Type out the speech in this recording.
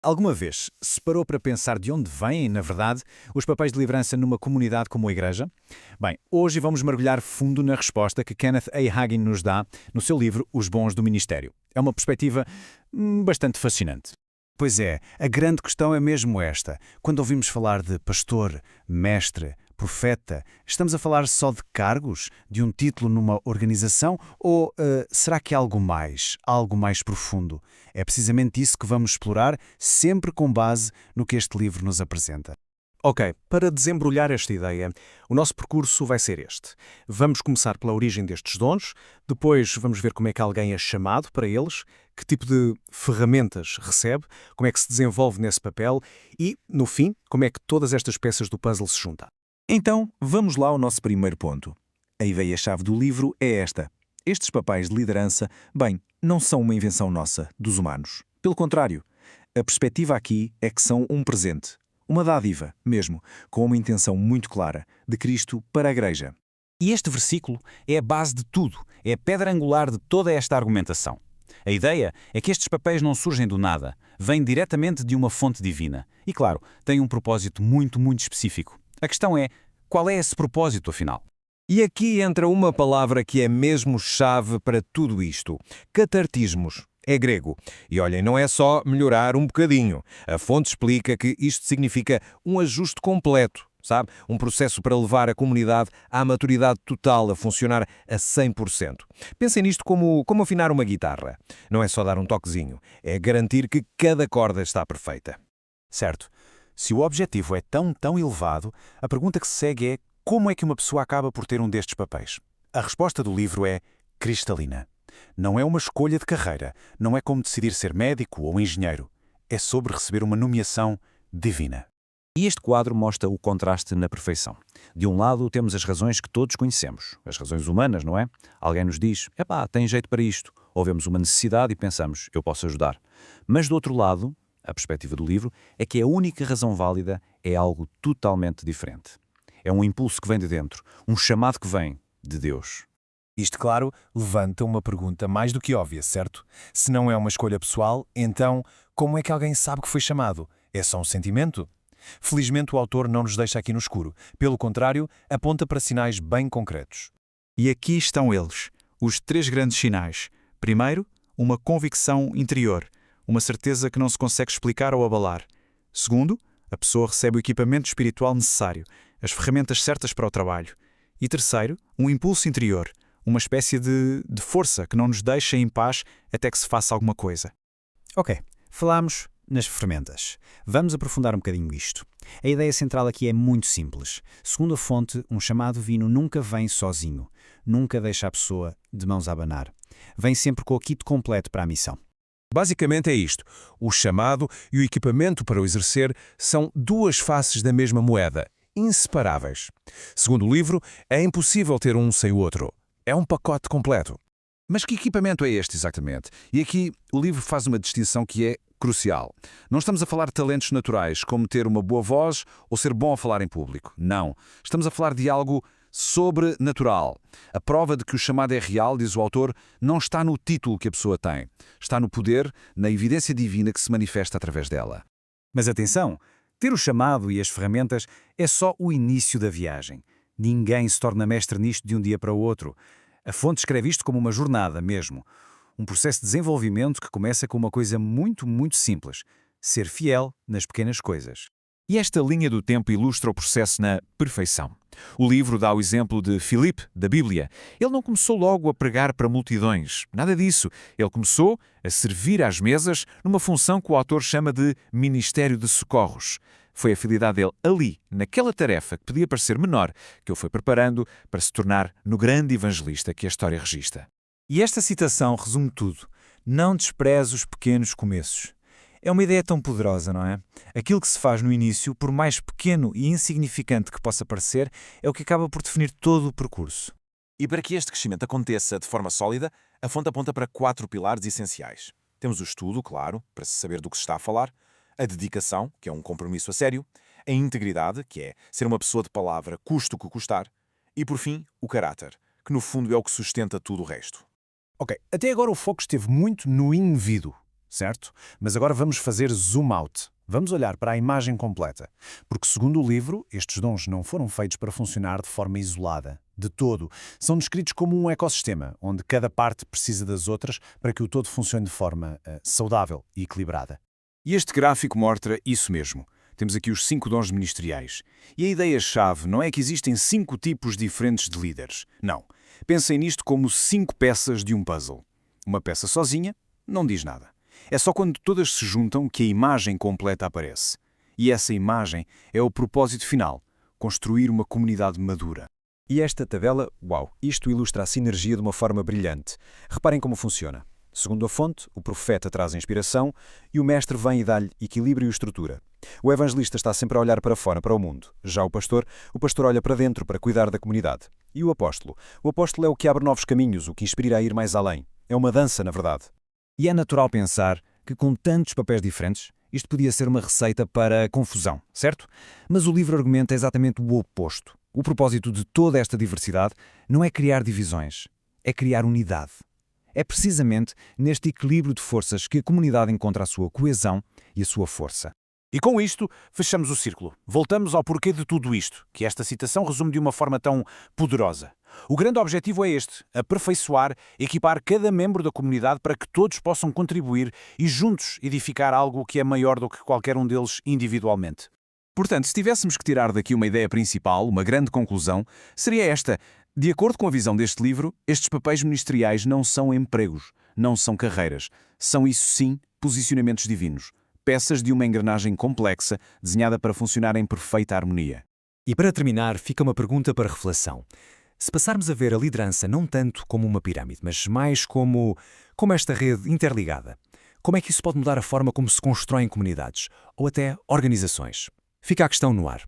Alguma vez se parou para pensar de onde vêm, na verdade, os papéis de liderança numa comunidade como a Igreja? Bem, hoje vamos mergulhar fundo na resposta que Kenneth A. Hagin nos dá no seu livro Os Bons do Ministério. É uma perspectiva bastante fascinante. Pois é, a grande questão é mesmo esta. Quando ouvimos falar de pastor, mestre, profeta, estamos a falar só de cargos, de um título numa organização ou será que é algo mais profundo? É precisamente isso que vamos explorar, sempre com base no que este livro nos apresenta. Ok, para desembrulhar esta ideia, o nosso percurso vai ser este. Vamos começar pela origem destes dons, depois vamos ver como é que alguém é chamado para eles, que tipo de ferramentas recebe, como é que se desenvolve nesse papel e, no fim, como é que todas estas peças do puzzle se juntam. Então, vamos lá ao nosso primeiro ponto. A ideia-chave do livro é esta. Estes papéis de liderança, não são uma invenção nossa, dos humanos. Pelo contrário, a perspectiva aqui é que são um presente. Uma dádiva, mesmo, com uma intenção muito clara, de Cristo para a Igreja. E este versículo é a base de tudo, é a pedra angular de toda esta argumentação. A ideia é que estes papéis não surgem do nada, vêm diretamente de uma fonte divina. E, claro, têm um propósito muito específico. A questão é, qual é esse propósito, afinal? E aqui entra uma palavra que é mesmo chave para tudo isto: catartismos. É grego. E olhem, não é só melhorar um bocadinho. A fonte explica que isto significa um ajuste completo, sabe? Um processo para levar a comunidade à maturidade total, a funcionar a 100%. Pensem nisto como afinar uma guitarra. Não é só dar um toquezinho, é garantir que cada corda está perfeita. Certo. Se o objetivo é tão elevado, a pergunta que se segue é como é que uma pessoa acaba por ter um destes papéis? A resposta do livro é cristalina. Não é uma escolha de carreira, não é como decidir ser médico ou engenheiro. É sobre receber uma nomeação divina. E este quadro mostra o contraste na perfeição. De um lado, temos as razões que todos conhecemos, as razões humanas, não é? Alguém nos diz, tem jeito para isto. Ou vemos uma necessidade e pensamos, eu posso ajudar. Mas do outro lado, a perspectiva do livro, é que a única razão válida é algo totalmente diferente. É um impulso que vem de dentro, um chamado que vem de Deus. Isto, claro, levanta uma pergunta mais do que óbvia, certo? Se não é uma escolha pessoal, então como é que alguém sabe que foi chamado? É só um sentimento? Felizmente o autor não nos deixa aqui no escuro. Pelo contrário, aponta para sinais bem concretos. E aqui estão eles, os 3 grandes sinais. Primeiro, uma convicção interior, uma certeza que não se consegue explicar ou abalar. Segundo, a pessoa recebe o equipamento espiritual necessário, as ferramentas certas para o trabalho. E terceiro, um impulso interior, uma espécie de força que não nos deixa em paz até que se faça alguma coisa. Ok, falámos nas ferramentas. Vamos aprofundar um bocadinho isto. A ideia central aqui é muito simples. Segundo a fonte, um chamado divino nunca vem sozinho. Nunca deixa a pessoa de mãos a abanar. Vem sempre com o kit completo para a missão. Basicamente é isto. O chamado e o equipamento para o exercer são 2 faces da mesma moeda, inseparáveis. Segundo o livro, é impossível ter um sem o outro. É um pacote completo. Mas que equipamento é este exatamente? E aqui o livro faz uma distinção que é crucial. Não estamos a falar de talentos naturais, como ter uma boa voz ou ser bom a falar em público. Não. Estamos a falar de algo sobrenatural. A prova de que o chamado é real, diz o autor, não está no título que a pessoa tem. Está no poder, na evidência divina que se manifesta através dela. Mas atenção, ter o chamado e as ferramentas é só o início da viagem. Ninguém se torna mestre nisto de um dia para o outro. A fonte escreve isto como uma jornada mesmo. Um processo de desenvolvimento que começa com uma coisa muito simples. Ser fiel nas pequenas coisas. E esta linha do tempo ilustra o processo na perfeição. O livro dá o exemplo de Filipe, da Bíblia. Ele não começou logo a pregar para multidões. Nada disso. Ele começou a servir às mesas numa função que o autor chama de Ministério de Socorros. Foi a fidelidade dele ali, naquela tarefa que podia parecer menor, que ele foi preparando para se tornar no grande evangelista que a história registra. E esta citação resume tudo. Não despreze os pequenos começos. É uma ideia tão poderosa, não é? Aquilo que se faz no início, por mais pequeno e insignificante que possa parecer, é o que acaba por definir todo o percurso. E para que este crescimento aconteça de forma sólida, a fonte aponta para 4 pilares essenciais. Temos o estudo, claro, para se saber do que se está a falar, a dedicação, que é um compromisso a sério, a integridade, que é ser uma pessoa de palavra custe o que custar, e, por fim, o caráter, que no fundo é o que sustenta tudo o resto. Ok, até agora o foco esteve muito no indivíduo. certo? Mas agora vamos fazer zoom out. Vamos olhar para a imagem completa. Porque, segundo o livro, estes dons não foram feitos para funcionar de forma isolada. De todo. São descritos como um ecossistema, onde cada parte precisa das outras para que o todo funcione de forma saudável e equilibrada. E este gráfico mostra isso mesmo. Temos aqui os 5 dons ministeriais. E a ideia-chave não é que existem 5 tipos diferentes de líderes. Não. Pensem nisto como 5 peças de um puzzle. Uma peça sozinha não diz nada. É só quando todas se juntam que a imagem completa aparece. E essa imagem é o propósito final: construir uma comunidade madura. E esta tabela, uau, isto ilustra a sinergia de uma forma brilhante. Reparem como funciona. Segundo a fonte, o profeta traz a inspiração e o mestre vem e dá-lhe equilíbrio e estrutura. O evangelista está sempre a olhar para fora, para o mundo. Já o pastor olha para dentro para cuidar da comunidade. E o apóstolo? O apóstolo é o que abre novos caminhos, o que inspira a ir mais além. É uma dança, na verdade. E é natural pensar que, com tantos papéis diferentes, isto podia ser uma receita para a confusão, certo? Mas o livro argumenta exatamente o oposto. O propósito de toda esta diversidade não é criar divisões, é criar unidade. É precisamente neste equilíbrio de forças que a comunidade encontra a sua coesão e a sua força. E com isto, fechamos o círculo. Voltamos ao porquê de tudo isto, que esta citação resume de uma forma tão poderosa. O grande objetivo é este: aperfeiçoar, equipar cada membro da comunidade para que todos possam contribuir e juntos edificar algo que é maior do que qualquer um deles individualmente. Portanto, se tivéssemos que tirar daqui uma ideia principal, uma grande conclusão, seria esta. De acordo com a visão deste livro, estes papéis ministeriais não são empregos, não são carreiras. São, isso sim, posicionamentos divinos. Peças de uma engrenagem complexa, desenhada para funcionar em perfeita harmonia. E para terminar, fica uma pergunta para reflexão. Se passarmos a ver a liderança não tanto como uma pirâmide, mas mais como esta rede interligada, como é que isso pode mudar a forma como se constroem comunidades ou até organizações? Fica a questão no ar.